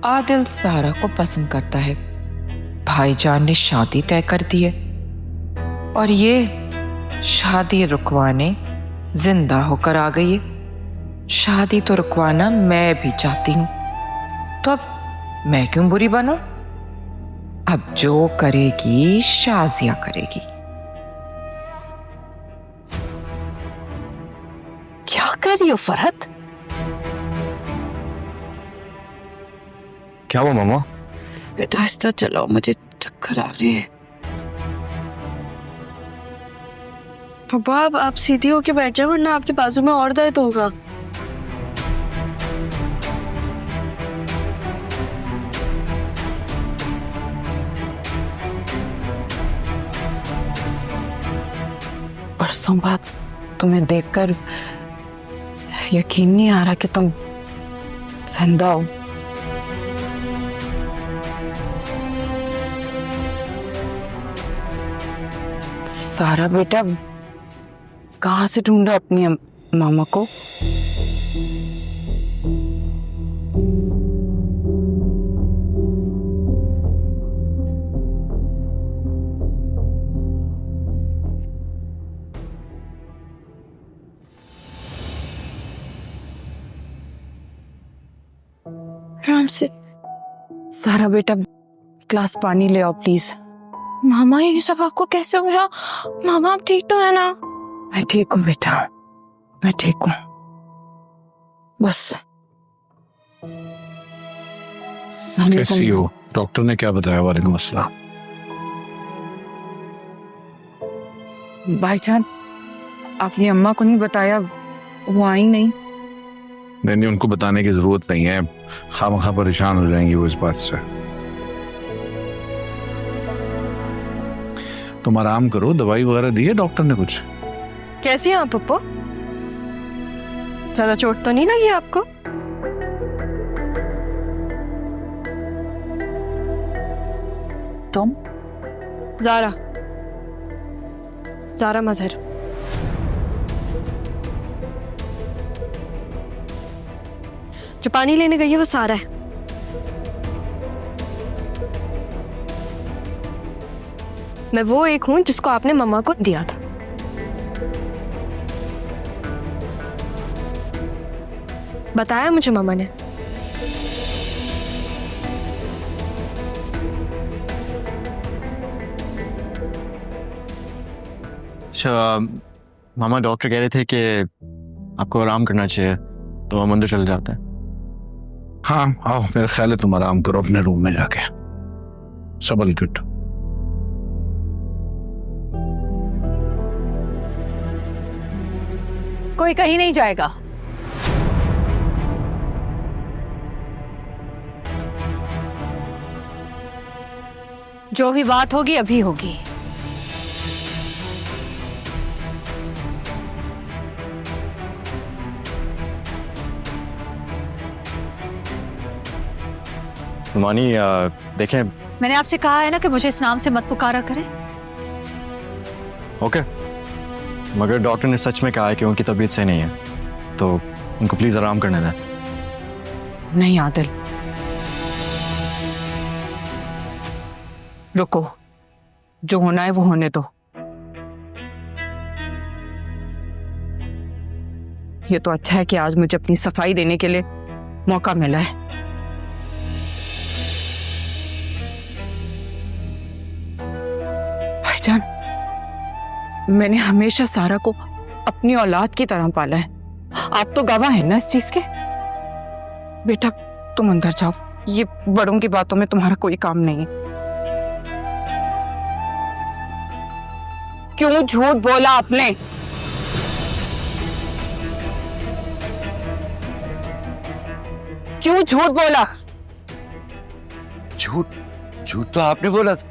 आदिल सारा को पसंद करता है। भाईजान ने शादी तय कर दी है और ये शादी रुकवाने जिंदा होकर आ गई है। शादी तो रुकवाना मैं भी चाहती हूं, तो अब मैं क्यों बुरी बनूं? अब जो करेगी शाजिया करेगी। क्या कर रही हो फरहत? क्या हुआ मामा? बेटा आहिस्ता चलाओ, मुझे चक्कर आ रही है। पापा अब आप सीधी होके बैठ जाओ वरना आपके बाजू में और दर्द होगा। परसों बाद तुम्हें देखकर यकीन नहीं आ रहा कि तुम जिंदा हो। सारा बेटा कहाँ से ढूंढा अपनी मामा को? आराम से। सारा बेटा ग्लास पानी ले आओ प्लीज। मामा ये सब आपको कैसे हो रहा? मामा आप ठीक तो है ना? मैं ठीक हूँ बेटा, मैं ठीक हूँ। बस कैसी हो? डॉक्टर ने क्या बताया? वालेकुम अस्सलाम। भाईजान आपने अम्मा को नहीं बताया? वो आई नहीं? नहीं, उनको बताने की जरूरत नहीं है, खामखा परेशान हो जाएंगी वो इस बात से। तुम आराम करो, दवाई वगैरह दी है डॉक्टर ने कुछ? कैसी हैं आप पप्पू? ज्यादा चोट तो नहीं लगी आपको? तुम? ज़ारा मजहर। जो पानी लेने गई है वो सारा है। मैं वो एक हूं जिसको आपने मम्मा को दिया था। बताया मुझे मम्मा ने। अच्छा मामा, डॉक्टर कह रहे थे कि आपको आराम करना चाहिए, तो हम अंदर चले जाते हैं। हाँ आओ, मेरा ख्याल है तुम आराम करो अपने रूम में जाके। सबल गुड। कोई कहीं नहीं जाएगा। जो भी बात होगी अभी होगी। मानी देखें। मैंने आपसे कहा है ना कि मुझे इस नाम से मत पुकारा करें। ओके, मगर डॉक्टर ने सच में कहा है कि उनकी तबीयत सही नहीं है, तो उनको प्लीज आराम करने दें। नहीं आदिल, रुको, जो होना है वो होने दो। ये तो अच्छा है कि आज मुझे अपनी सफाई देने के लिए मौका मिला है। भाईजान, मैंने हमेशा सारा को अपनी औलाद की तरह पाला है। आप तो गवाह हैं ना इस चीज के। बेटा तुम अंदर जाओ, ये बड़ों की बातों में तुम्हारा कोई काम नहीं है। क्यों झूठ बोला आपने? क्यों झूठ बोला? झूठ तो आपने बोला था।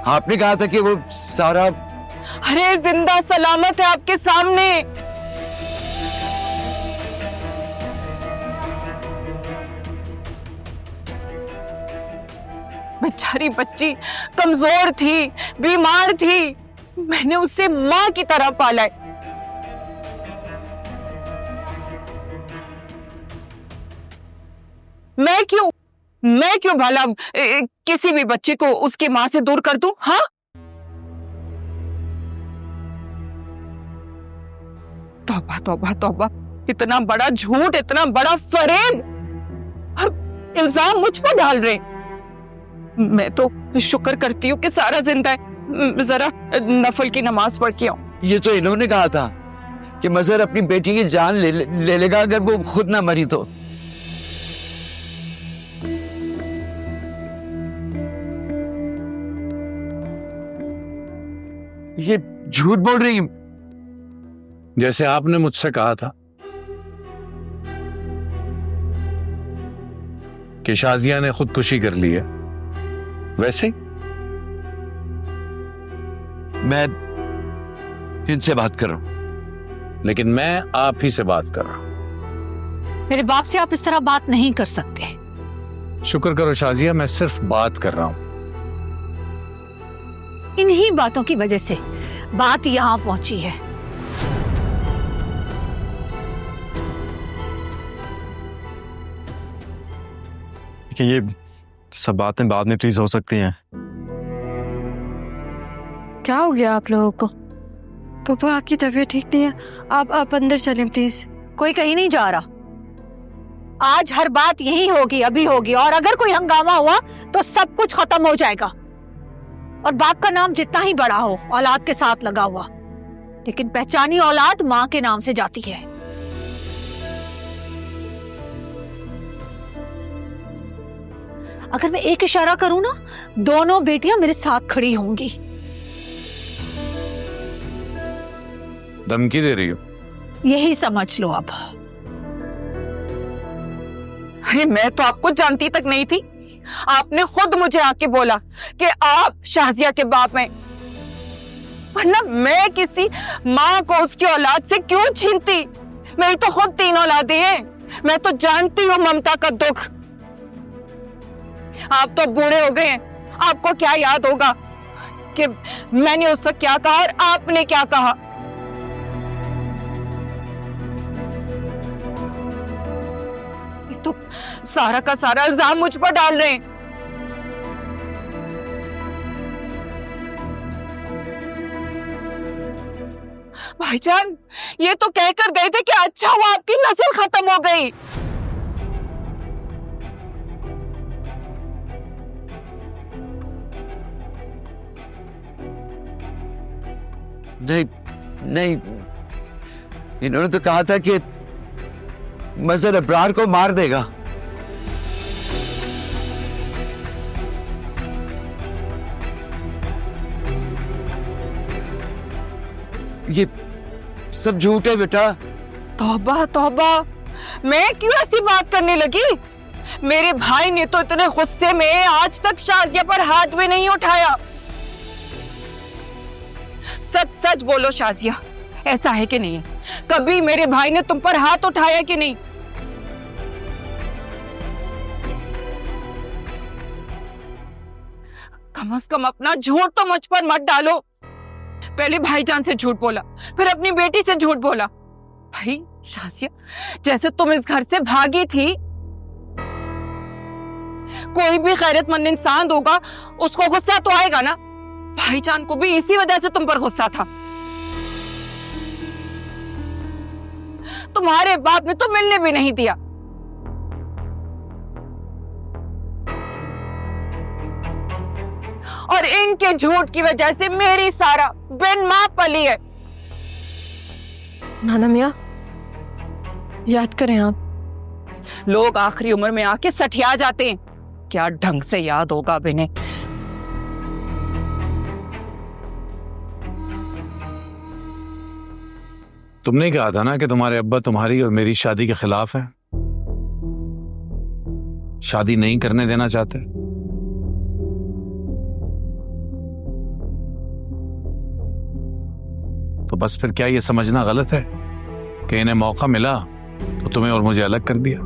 आपने कहा था कि वो सारा। अरे जिंदा सलामत है आपके सामने। बेचारी बच्ची कमजोर थी, बीमार थी, मैंने उसे मां की तरह पाला है। मैं क्यों भला किसी भी बच्चे को उसकी माँ से दूर कर दूं? हाँ, तौबा तौबा तौबा, इतना बड़ा झूठ, इतना बड़ा फरेब और इल्जाम मुझ पर डाल रहे। मैं तो शुक्र करती हूँ कि सारा जिंदा है। जरा नफल की नमाज पढ़ के आऊं। ये तो इन्होंने कहा था कि मजहर अपनी बेटी की जान ले लेगा अगर वो खुद ना मरी तो। ये झूठ बोल रही है। जैसे आपने मुझसे कहा था कि शाजिया ने खुदकुशी कर ली है, वैसे ही मैं इनसे बात कर रहा हूं। लेकिन मैं आप ही से बात कर रहा हूं। मेरे बाप से आप इस तरह बात नहीं कर सकते। शुक्र करो शाजिया, मैं सिर्फ बात कर रहा हूं। इन्हीं बातों की वजह से बात यहां पहुंची है। कि ये सब बातें बाद में प्लीज हो सकती हैं। क्या हो गया आप लोगों को? पापा आपकी तबीयत ठीक नहीं है, आप अंदर चलें प्लीज। कोई कहीं नहीं जा रहा। आज हर बात यही होगी, अभी होगी, और अगर कोई हंगामा हुआ तो सब कुछ खत्म हो जाएगा। और बाप का नाम जितना ही बड़ा हो, औलाद के साथ लगा हुआ, लेकिन पहचानी औलाद माँ के नाम से जाती है। अगर मैं एक इशारा करूं ना, दोनों बेटियां मेरे साथ खड़ी होंगी। धमकी दे रही हो? यही समझ लो अब। अरे मैं तो आपको जानती तक नहीं थी। आपने खुद मुझे आके बोला कि आप शाजिया के बाप हैं, वरना मैं किसी माँ को उसकी औलाद से क्यों छीनती? मेरी तो खुद 3 औलादें हैं। मैं तो जानती हूँ ममता का दुख। आप तो बूढ़े हो गए हैं, आपको क्या याद होगा कि मैंने उससे क्या कहा और आपने क्या कहा? ये तो सारा का सारा इल्जाम मुझ पर डाल रहे हैं। भाईजान ये तो कहकर गए थे कि अच्छा हुआ आपकी नस्ल खत्म हो गई। नहीं नहीं, इन्होंने तो कहा था कि मजहर अब्रार को मार देगा। ये सब झूठ है बेटा। तौबा तौबा, मैं क्यों ऐसी बात करने लगी? मेरे भाई ने तो इतने गुस्से में आज तक शाजिया पर हाथ भी नहीं उठाया। सच सच बोलो शाजिया, ऐसा है कि नहीं है? कभी मेरे भाई ने तुम पर हाथ उठाया कि नहीं? कम से कम अपना झूठ तो मुझ पर मत डालो। पहले भाईजान से झूठ बोला, फिर अपनी बेटी से झूठ बोला। भाई शाजिया, जैसे तुम इस घर से भागी थी, कोई भी गैरतमंद इंसान होगा उसको गुस्सा तो आएगा ना। भाईजान को भी इसी वजह से तुम पर गुस्सा था। तुम्हारे बाप ने तो मिलने भी नहीं दिया। और इनके झूठ की वजह से मेरी सारा बिन मां पली है। नाना मियाँ याद करें आप। लोग आखिरी उम्र में आके सठिया जाते हैं, क्या ढंग से याद होगा अब इन्हें। तुमने ही कहा था ना कि तुम्हारे अब्बा तुम्हारी और मेरी शादी के खिलाफ है, शादी नहीं करने देना चाहते। तो बस फिर क्या ये समझना गलत है कि इन्हें मौका मिला तो तुम्हें और मुझे अलग कर दिया?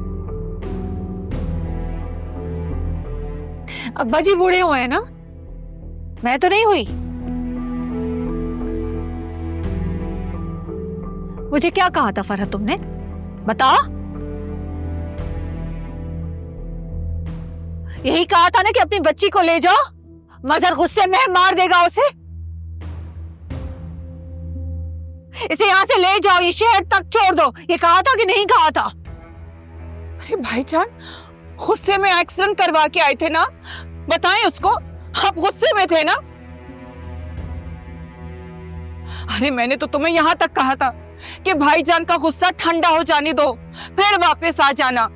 अब्बा जी बूढ़े हुए हैं ना, मैं तो नहीं हुई। मुझे क्या कहा था फरहत तुमने, बताओ? यही कहा था ना कि अपनी बच्ची को ले जाओ। मजहर गुस्से में मार देगा उसे। इसे यहाँ से ले जाओ, ये शहर तक छोड़ दो। ये कहा था कि नहीं कहा था? अरे भाईजान, गुस्से में एक्सीडेंट करवा के आए थे ना, बताएं उसको। आप गुस्से में थे ना? अरे मैंने तो तुम्हें यहां तक कहा था कि भाईजान का गुस्सा ठंडा हो जाने दो, फिर वापस आ जाना,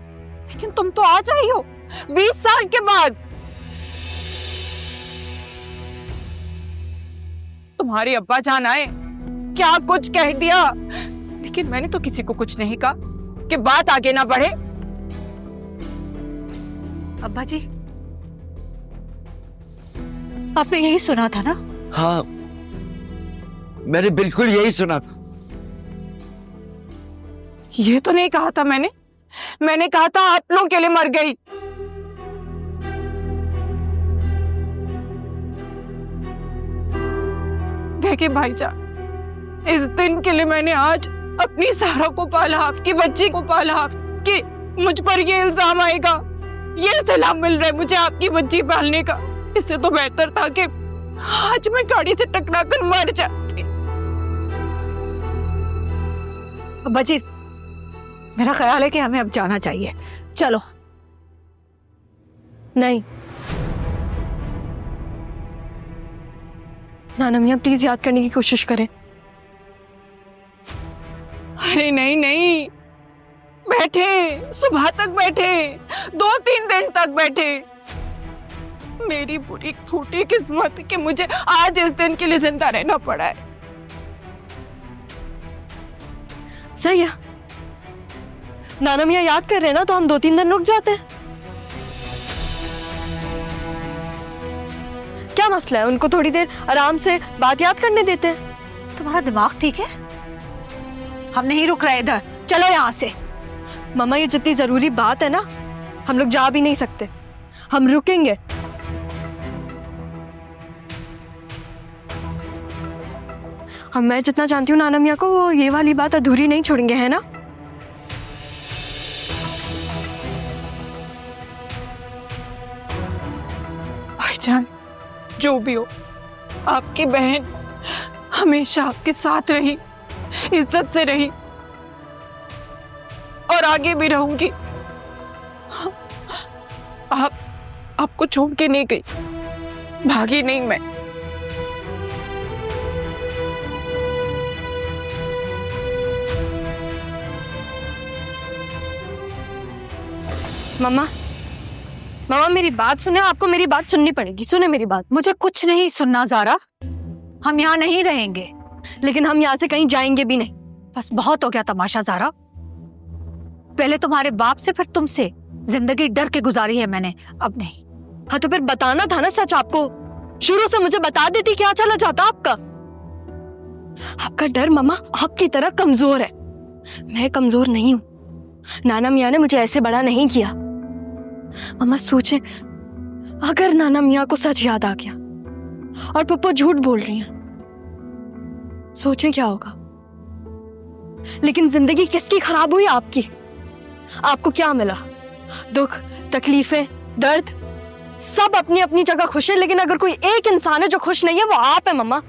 लेकिन तुम तो आ जाई हो 20 साल के बाद। तुम्हारे अब्बा जान आए, क्या कुछ कह दिया, लेकिन मैंने तो किसी को कुछ नहीं कहा कि बात आगे ना बढ़े। अब्बा जी, आपने यही सुना था ना? हाँ, मैंने बिल्कुल यही सुना था। ये तो नहीं कहा था मैंने कहा था आप लोगों के लिए मर गई। देखिए भाईजान, इस दिन के लिए मैंने आज अपनी सारा को पाला, आपकी बच्ची को पाला, कि मुझ पर ये इल्जाम आएगा, ये सलाह मिल रहा है मुझे आपकी बच्ची पालने का। इससे तो बेहतर था कि आज मैं गाड़ी से टकरा कर मर जाती। अब्बा जी, मेरा ख्याल है कि हमें अब जाना चाहिए। चलो। नहीं नाना मियाँ, प्लीज याद करने की कोशिश करें। अरे नहीं नहीं, बैठे, सुबह तक बैठे, 2-3 दिन तक बैठे। मेरी बुरी फूटी किस्मत कि मुझे आज इस दिन के लिए जिंदा रहना पड़ा है। सही है, नाना मियाँ याद कर रहे हैं ना, तो हम 2-3 दिन रुक जाते हैं। क्या मसला है, उनको थोड़ी देर आराम से बात याद करने देते हैं। तुम्हारा दिमाग ठीक है? हम नहीं रुक रहे इधर, चलो यहाँ से। मामा, ये जितनी जरूरी बात है ना, हम लोग जा भी नहीं सकते, हम रुकेंगे। मैं जितना जानती हूँ नाना मियाँ को, वो ये वाली बात अधूरी नहीं छोड़ेंगे, है ना? भाईजान, जो भी हो, आपकी बहन हमेशा आपके साथ रही, इज्जत से रही, और आगे भी रहूंगी। आपको छोड़ के नहीं गई, भागी नहीं मैं। मामा, मामा मेरी बात सुने, आपको मेरी बात सुननी पड़ेगी। सुने मेरी बात। मुझे कुछ नहीं सुनना ज़ारा, हम यहाँ नहीं रहेंगे। लेकिन हम यहाँ से कहीं जाएंगे भी नहीं। बस बहुत हो गया तमाशा ज़ारा। पहले तुम्हारे बाप से, फिर तुमसे जिंदगी डर के गुजारी है मैंने, अब नहीं। हाँ तो फिर बताना था ना सच आपको, शुरू से मुझे बता देती, क्या चला जाता आपका। आपका डर मामा आपकी तरह कमजोर है, मैं कमजोर नहीं हूं। नाना मियाँ ने मुझे ऐसे बड़ा नहीं किया। मामा सोचे, अगर नाना मियाँ को सच याद आ गया और पप्पू झूठ बोल रही हैं, सोचें क्या होगा। लेकिन जिंदगी किसकी खराब हुई? आपकी। आपको क्या मिला? दुख, तकलीफें, दर्द, सब अपनी अपनी जगह खुश है, लेकिन अगर कोई एक इंसान है जो खुश नहीं है, वो आप है मामा।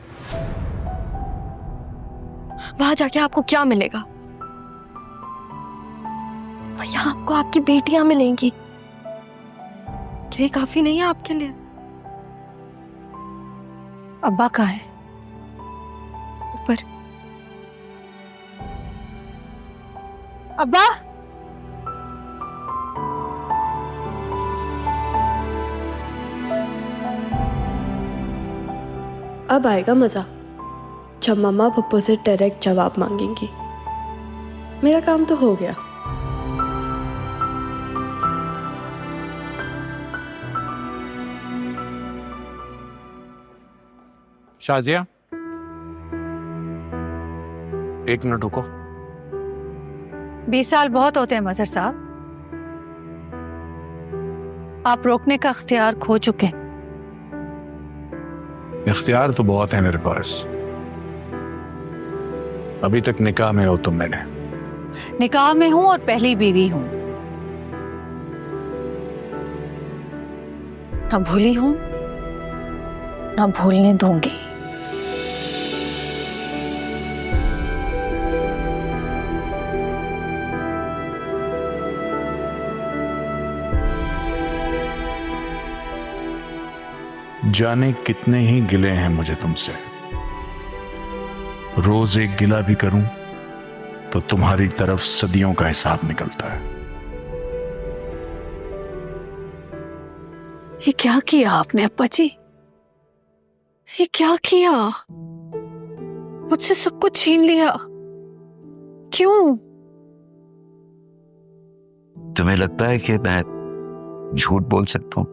वहां जाके आपको क्या मिलेगा? यहाँ आपको आपकी बेटियां मिलेंगी, क्या ये काफी नहीं है आपके लिए? अब्बा कहाँ है? ऊपर। अब्बा, अब आएगा मजा, जब मम्मा पप्पू से डायरेक्ट जवाब मांगेंगी। मेरा काम तो हो गया। शाजिया, 1 मिनट रुको। 20 साल बहुत होते हैं मजहर साहब, आप रोकने का अख्तियार खो चुके हैं। इख्तियार तो बहुत है मेरे पास, अभी तक निकाह में हो तुम। मैंने निकाह में हूं और पहली बीवी हूं। ना भूली हूं ना भूलने दूंगी। जाने कितने ही गिले हैं मुझे तुमसे, रोज एक गिला भी करूं तो तुम्हारी तरफ सदियों का हिसाब निकलता है। ये क्या किया आपने अप्पा जी? ये क्या किया? मुझसे सब कुछ छीन लिया, क्यों? तुम्हें लगता है कि मैं झूठ बोल सकता हूं?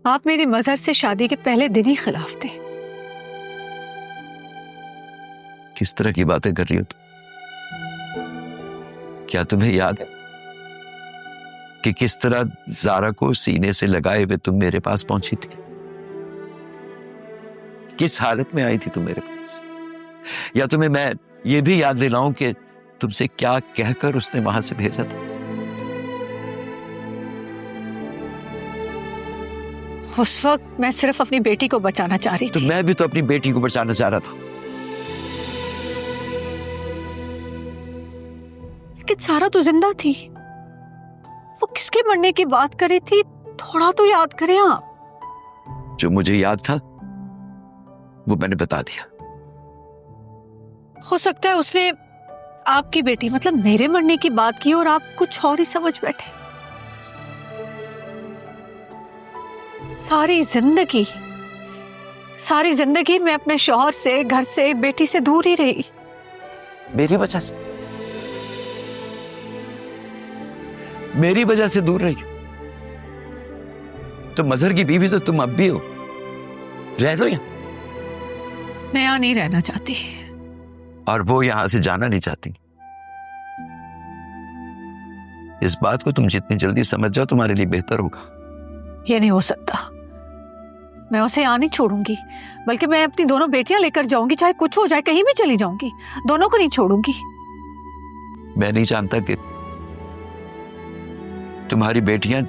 आप मेरी मजहर से शादी के पहले दिन ही खिलाफ थे। किस तरह की बातें कर रही हो तुम? क्या तुम्हें याद है कि किस तरह ज़ारा को सीने से लगाए हुए तुम मेरे पास पहुंची थी? किस हालत में आई थी तुम मेरे पास? या तुम्हें मैं ये भी याद दिलाऊं कि तुमसे क्या कहकर उसने वहां से भेजा था? उस वक्त मैं सिर्फ अपनी बेटी को बचाना चाह रही तो थी। मैं भी तो अपनी बेटी को बचाना चाह रहा था। लेकिन सारा तो जिंदा थी। वो किसके मरने की बात करी थी, थोड़ा तो याद करें आप। जो मुझे याद था वो मैंने बता दिया। हो सकता है उसने आपकी बेटी मतलब मेरे मरने की बात की और आप कुछ और ही समझ बैठे। सारी जिंदगी मैं अपने शौहर से, घर से, बेटी से दूर ही रही। मेरी वजह से दूर रही। तो मजहर की बीवी तो तुम अब भी हो, रह लो यहाँ। मैं यहाँ नहीं रहना चाहती। और वो यहां से जाना नहीं चाहती। इस बात को तुम जितनी जल्दी समझ जाओ तुम्हारे लिए बेहतर होगा। ये नहीं हो सकता। मैं उसे यहाँ नहीं छोड़ूंगी, बल्कि मैं अपनी दोनों बेटियां लेकर जाऊंगी। चाहे कुछ हो जाए, कहीं भी चली जाऊंगी, दोनों को नहीं छोड़ूंगी। मैं नहीं जानता कि तुम्हारी बेटियां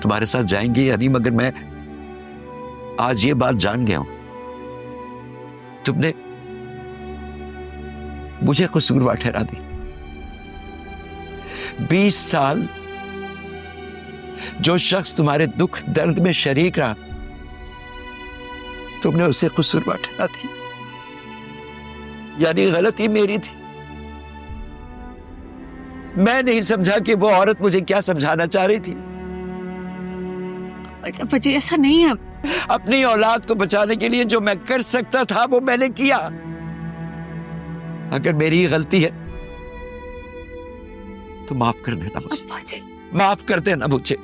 तुम्हारे साथ जाएंगी या नहीं, मगर मैं आज ये बात जान गया हूं। तुमने मुझे कसूरवार ठहरा दी। 20 साल जो शख्स तुम्हारे दुख दर्द में शरीक रहा, तुमने उसे कसूरवार ठहरा दी। यानी गलती मेरी थी। मैं नहीं समझा कि वो औरत मुझे क्या समझाना चाह रही थी। जी ऐसा नहीं है। अपनी औलाद को बचाने के लिए जो मैं कर सकता था वो मैंने किया। अगर मेरी गलती है तो माफ कर देना मुझे। अप्पा जी, माफ कर देना मुझे।